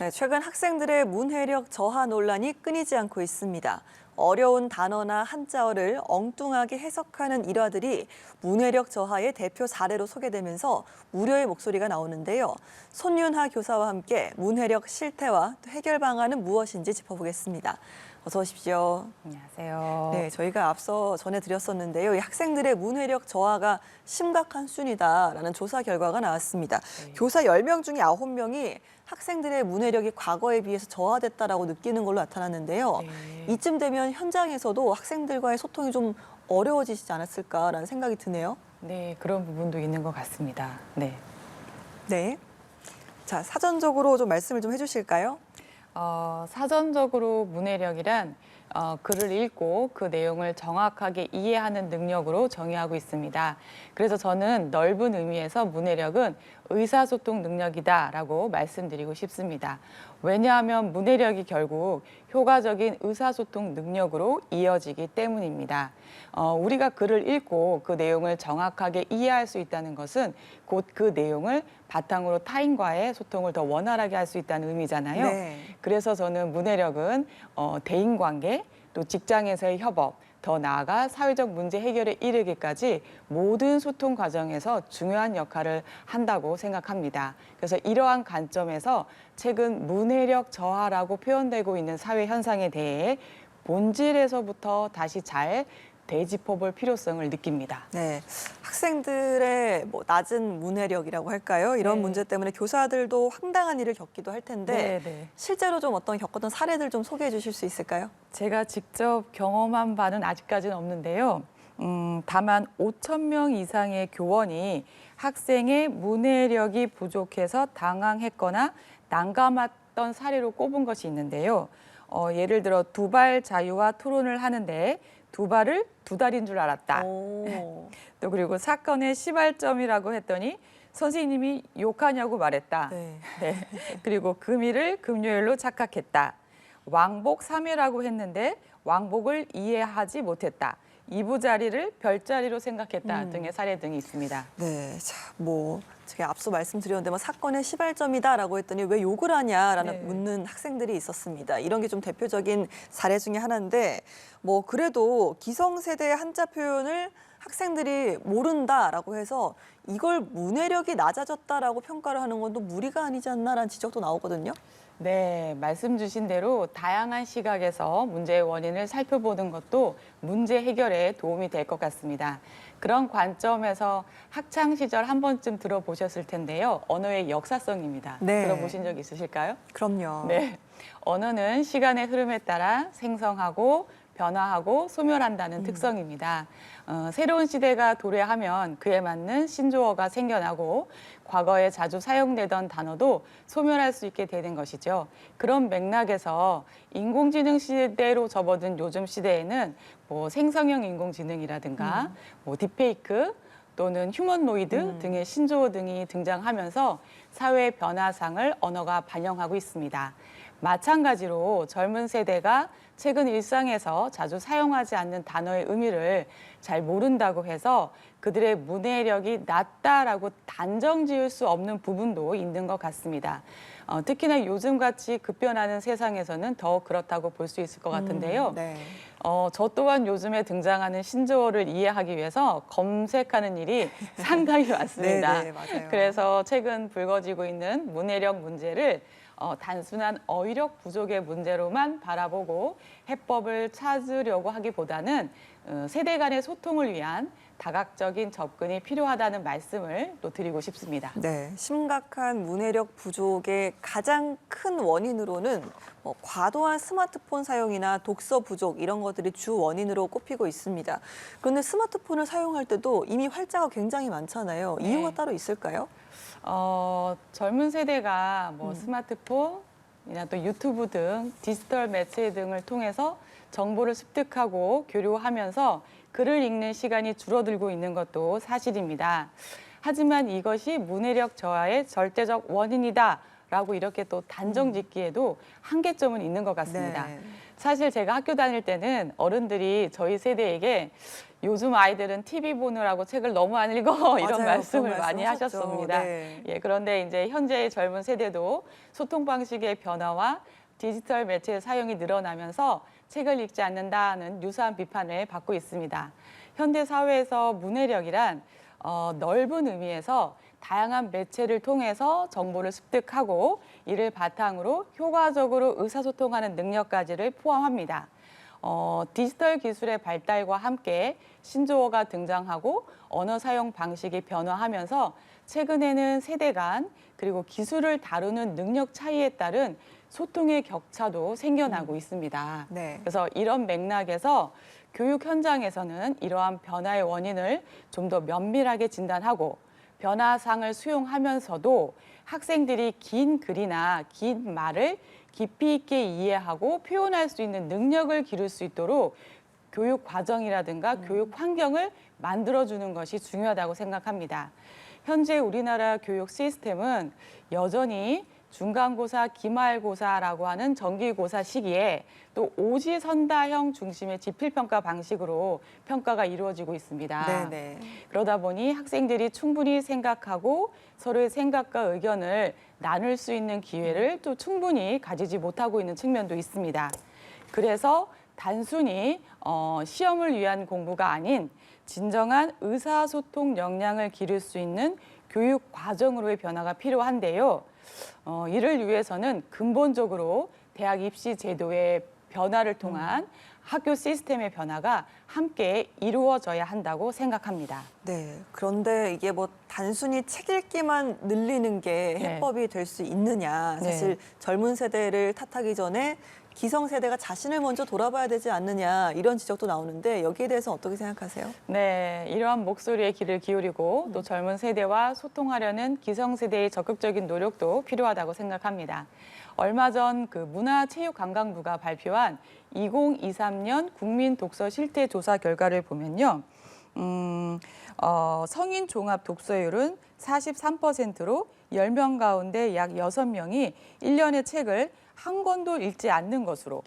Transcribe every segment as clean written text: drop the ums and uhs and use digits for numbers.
네, 최근 학생들의 문해력 저하 논란이 끊이지 않고 있습니다. 어려운 단어나 한자어를 엉뚱하게 해석하는 일화들이 문해력 저하의 대표 사례로 소개되면서 우려의 목소리가 나오는데요. 손윤하 교사와 함께 문해력 실태와 또 해결 방안은 무엇인지 짚어보겠습니다. 어서 오십시오. 안녕하세요. 네, 저희가 앞서 전해드렸었는데요. 이 학생들의 문해력 저하가 심각한 수준이다라는 조사 결과가 나왔습니다. 네. 교사 10명 중에 9명이 학생들의 문해력이 과거에 비해서 저하됐다라고 느끼는 걸로 나타났는데요. 네. 이쯤 되면 현장에서도 학생들과의 소통이 좀 어려워지지 않았을까라는 생각이 드네요. 네, 그런 부분도 있는 것 같습니다. 네. 네. 자, 사전적으로 좀 말씀을 좀 해주실까요? 사전적으로 문해력이란 글을 읽고 그 내용을 정확하게 이해하는 능력으로 정의하고 있습니다. 그래서 저는 넓은 의미에서 문해력은 의사소통 능력이다라고 말씀드리고 싶습니다. 왜냐하면 문해력이 결국 효과적인 의사소통 능력으로 이어지기 때문입니다. 우리가 글을 읽고 그 내용을 정확하게 이해할 수 있다는 것은 곧 그 내용을 바탕으로 타인과의 소통을 더 원활하게 할 수 있다는 의미잖아요. 네. 그래서 저는 문해력은 대인관계, 또 직장에서의 협업, 더 나아가 사회적 문제 해결에 이르기까지 모든 소통 과정에서 중요한 역할을 한다고 생각합니다. 그래서 이러한 관점에서 최근 문해력 저하라고 표현되고 있는 사회 현상에 대해 본질에서부터 다시 잘 되짚어볼 필요성을 느낍니다. 네, 학생들의 낮은 문해력이라고 할까요? 이런 네. 문제 때문에 교사들도 황당한 일을 겪기도 할 텐데 네. 실제로 좀 겪었던 사례들 좀 소개해 주실 수 있을까요? 제가 직접 경험한 바는 아직까지는 없는데요. 다만 5천 명 이상의 교원이 학생의 문해력이 부족해서 당황했거나 난감했던 사례로 꼽은 것이 있는데요. 예를 들어 두발 자유와 토론을 하는데 두발을 두 달인 줄 알았다. 오. 또 그리고 사건의 시발점이라고 했더니 선생님이 욕하냐고 말했다. 네. 네. 그리고 금일을 금요일로 착각했다. 왕복 3회라고 했는데 왕복을 이해하지 못했다. 이부자리를 별자리로 생각했다 등의 사례 등이 있습니다. 네, 자, 제가 앞서 말씀드렸는데 사건의 시발점이다라고 했더니 왜 욕을 하냐라는 네. 묻는 학생들이 있었습니다. 이런 게 좀 대표적인 사례 중에 하나인데 그래도 기성세대의 한자 표현을 학생들이 모른다라고 해서 이걸 문해력이 낮아졌다라고 평가를 하는 건 또 무리가 아니지 않나라는 지적도 나오거든요. 네, 말씀 주신 대로 다양한 시각에서 문제의 원인을 살펴보는 것도 문제 해결에 도움이 될 것 같습니다. 그런 관점에서 학창 시절 한 번쯤 들어보셨을 텐데요. 언어의 역사성입니다. 네. 들어보신 적 있으실까요? 그럼요. 네. 언어는 시간의 흐름에 따라 생성하고 변화하고 소멸한다는 특성입니다. 새로운 시대가 도래하면 그에 맞는 신조어가 생겨나고 과거에 자주 사용되던 단어도 소멸할 수 있게 되는 것이죠. 그런 맥락에서 인공지능 시대로 접어든 요즘 시대에는 생성형 인공지능이라든가 딥페이크 또는 휴머노이드 등의 신조어 등이 등장하면서 사회 변화상을 언어가 반영하고 있습니다. 마찬가지로 젊은 세대가 최근 일상에서 자주 사용하지 않는 단어의 의미를 잘 모른다고 해서 그들의 문해력이 낮다라고 단정 지을 수 없는 부분도 있는 것 같습니다. 특히나 요즘같이 급변하는 세상에서는 더욱 그렇다고 볼 수 있을 것 같은데요. 네. 저 또한 요즘에 등장하는 신조어를 이해하기 위해서 검색하는 일이 상당히 많습니다. 네, 맞아요. 그래서 최근 불거지고 있는 문해력 문제를 단순한 어휘력 부족의 문제로만 바라보고 해법을 찾으려고 하기보다는 세대 간의 소통을 위한 다각적인 접근이 필요하다는 말씀을 또 드리고 싶습니다. 네, 심각한 문해력 부족의 가장 큰 원인으로는 과도한 스마트폰 사용이나 독서 부족 이런 것들이 주 원인으로 꼽히고 있습니다. 그런데 스마트폰을 사용할 때도 이미 활자가 굉장히 많잖아요. 네. 이유가 따로 있을까요? 젊은 세대가 스마트폰이나 또 유튜브 등 디지털 매체 등을 통해서 정보를 습득하고 교류하면서 글을 읽는 시간이 줄어들고 있는 것도 사실입니다. 하지만 이것이 문해력 저하의 절대적 원인이다 라고 이렇게 또 단정 짓기에도 한계점은 있는 것 같습니다. 네. 사실 제가 학교 다닐 때는 어른들이 저희 세대에게 요즘 아이들은 TV 보느라고 책을 너무 안 읽어 이런 맞아요. 말씀을 그런 많이 말씀 하셨죠. 하셨습니다. 네. 예, 그런데 이제 현재의 젊은 세대도 소통 방식의 변화와 디지털 매체의 사용이 늘어나면서 책을 읽지 않는다는 유사한 비판을 받고 있습니다. 현대 사회에서 문해력이란 넓은 의미에서 다양한 매체를 통해서 정보를 습득하고 이를 바탕으로 효과적으로 의사소통하는 능력까지를 포함합니다. 디지털 기술의 발달과 함께 신조어가 등장하고 언어 사용 방식이 변화하면서 최근에는 세대 간 그리고 기술을 다루는 능력 차이에 따른 소통의 격차도 생겨나고 있습니다. 네. 그래서 이런 맥락에서 교육 현장에서는 이러한 변화의 원인을 좀 더 면밀하게 진단하고 변화상을 수용하면서도 학생들이 긴 글이나 긴 말을 깊이 있게 이해하고 표현할 수 있는 능력을 기를 수 있도록 교육 과정이라든가 교육 환경을 만들어주는 것이 중요하다고 생각합니다. 현재 우리나라 교육 시스템은 여전히 중간고사, 기말고사라고 하는 정기고사 시기에 또 오지선다형 중심의 지필평가 방식으로 평가가 이루어지고 있습니다. 네. 그러다 보니 학생들이 충분히 생각하고 서로의 생각과 의견을 나눌 수 있는 기회를 또 충분히 가지지 못하고 있는 측면도 있습니다. 그래서 단순히 시험을 위한 공부가 아닌 진정한 의사소통 역량을 기를 수 있는 교육 과정으로의 변화가 필요한데요. 이를 위해서는 근본적으로 대학 입시 제도의 변화를 통한 학교 시스템의 변화가 함께 이루어져야 한다고 생각합니다. 네. 그런데 이게 뭐 단순히 책 읽기만 늘리는 게 네. 해법이 될 수 있느냐. 사실 젊은 세대를 탓하기 전에 기성세대가 자신을 먼저 돌아봐야 되지 않느냐 이런 지적도 나오는데 여기에 대해서 어떻게 생각하세요? 네, 이러한 목소리에 귀를 기울이고 또 젊은 세대와 소통하려는 기성세대의 적극적인 노력도 필요하다고 생각합니다. 얼마 전 그 문화체육관광부가 발표한 2023년 국민 독서 실태 조사 결과를 보면요. 성인 종합 독서율은 43%로 10명 가운데 약 6명이 1년에 책을 한 권도 읽지 않는 것으로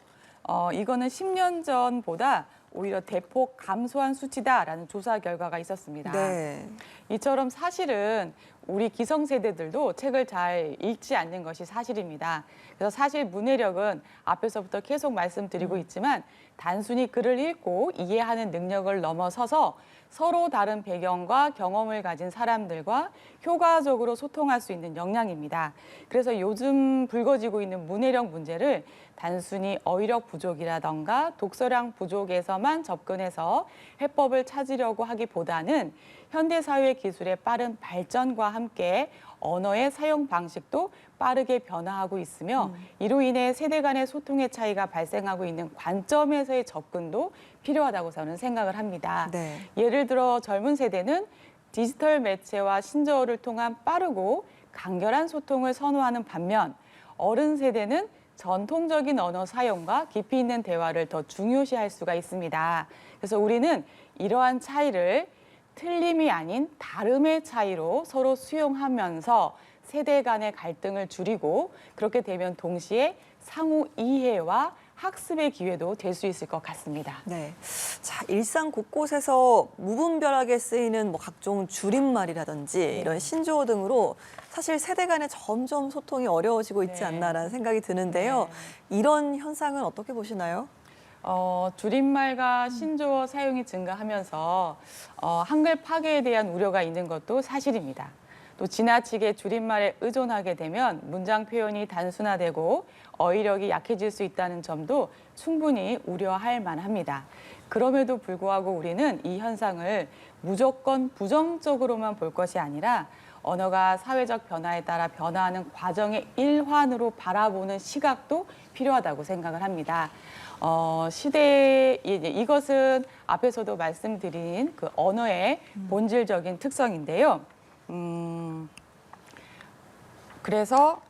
이거는 10년 전보다 오히려 대폭 감소한 수치다라는 조사 결과가 있었습니다. 네. 이처럼 사실은 우리 기성세대들도 책을 잘 읽지 않는 것이 사실입니다. 그래서 사실 문해력은 앞에서부터 계속 말씀드리고 있지만 단순히 글을 읽고 이해하는 능력을 넘어서서 서로 다른 배경과 경험을 가진 사람들과 효과적으로 소통할 수 있는 역량입니다. 그래서 요즘 불거지고 있는 문해력 문제를 단순히 어휘력 부족이라던가 독서량 부족에서만 접근해서 해법을 찾으려고 하기보다는 현대사회 기술의 빠른 발전과 함께 언어의 사용 방식도 빠르게 변화하고 있으며 이로 인해 세대 간의 소통의 차이가 발생하고 있는 관점에서의 접근도 필요하다고 저는 생각을 합니다. 네. 예를 들어 젊은 세대는 디지털 매체와 신조어를 통한 빠르고 간결한 소통을 선호하는 반면 어른 세대는 전통적인 언어 사용과 깊이 있는 대화를 더 중요시할 수가 있습니다. 그래서 우리는 이러한 차이를 틀림이 아닌 다름의 차이로 서로 수용하면서 세대 간의 갈등을 줄이고 그렇게 되면 동시에 상호 이해와 학습의 기회도 될 수 있을 것 같습니다. 네. 자, 일상 곳곳에서 무분별하게 쓰이는 뭐 각종 줄임말이라든지 이런 신조어 등으로 사실 세대 간에 점점 소통이 어려워지고 있지 네. 않나라는 생각이 드는데요. 이런 현상은 어떻게 보시나요? 줄임말과 신조어 사용이 증가하면서 한글 파괴에 대한 우려가 있는 것도 사실입니다. 또 지나치게 줄임말에 의존하게 되면 문장 표현이 단순화되고 어휘력이 약해질 수 있다는 점도 충분히 우려할 만합니다. 그럼에도 불구하고 우리는 이 현상을 무조건 부정적으로만 볼 것이 아니라 언어가 사회적 변화에 따라 변화하는 과정의 일환으로 바라보는 시각도 필요하다고 생각을 합니다. 이것은 앞에서도 말씀드린 그 언어의 본질적인 특성인데요. 그래서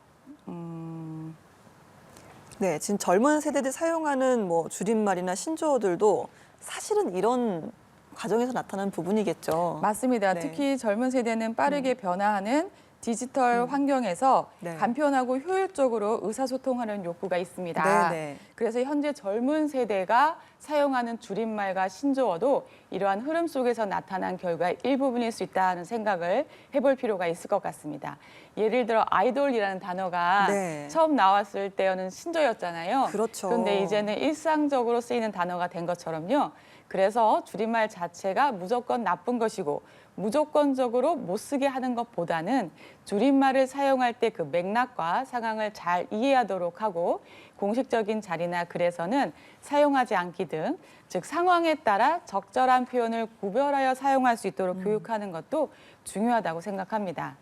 네, 지금 젊은 세대들 사용하는 뭐 줄임말이나 신조어들도 사실은 이런 과정에서 나타나는 부분이겠죠. 맞습니다. 네. 특히 젊은 세대는 빠르게 변화하는 디지털 환경에서 네. 간편하고 효율적으로 의사소통하는 욕구가 있습니다. 네네. 그래서 현재 젊은 세대가 사용하는 줄임말과 신조어도 이러한 흐름 속에서 나타난 결과의 일부분일 수 있다는 생각을 해볼 필요가 있을 것 같습니다. 예를 들어 아이돌이라는 단어가 네. 처음 나왔을 때는 신조였잖아요. 그렇죠. 그런데 이제는 일상적으로 쓰이는 단어가 된 것처럼요. 그래서 줄임말 자체가 무조건 나쁜 것이고 무조건적으로 못 쓰게 하는 것보다는 줄임말을 사용할 때 그 맥락과 상황을 잘 이해하도록 하고 공식적인 자리나 글에서는 사용하지 않기 등, 즉 상황에 따라 적절한 표현을 구별하여 사용할 수 있도록 교육하는 것도 중요하다고 생각합니다.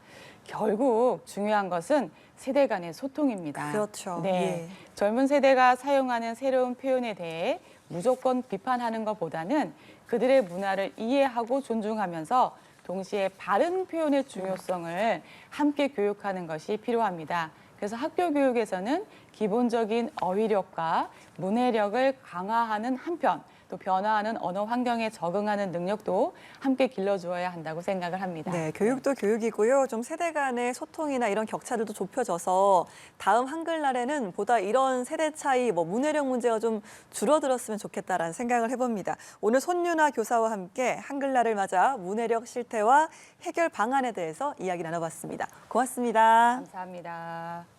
결국 중요한 것은 세대 간의 소통입니다. 그렇죠. 네, 예. 젊은 세대가 사용하는 새로운 표현에 대해 무조건 비판하는 것보다는 그들의 문화를 이해하고 존중하면서 동시에 바른 표현의 중요성을 함께 교육하는 것이 필요합니다. 그래서 학교 교육에서는 기본적인 어휘력과 문해력을 강화하는 한편 또 변화하는 언어 환경에 적응하는 능력도 함께 길러주어야 한다고 생각을 합니다. 네, 교육도 교육이고요. 좀 세대 간의 소통이나 이런 격차들도 좁혀져서 다음 한글날에는 보다 이런 세대 차이, 문해력 문제가 좀 줄어들었으면 좋겠다라는 생각을 해봅니다. 오늘 손윤아 교사와 함께 한글날을 맞아 문해력 실태와 해결 방안에 대해서 이야기 나눠봤습니다. 고맙습니다. 감사합니다.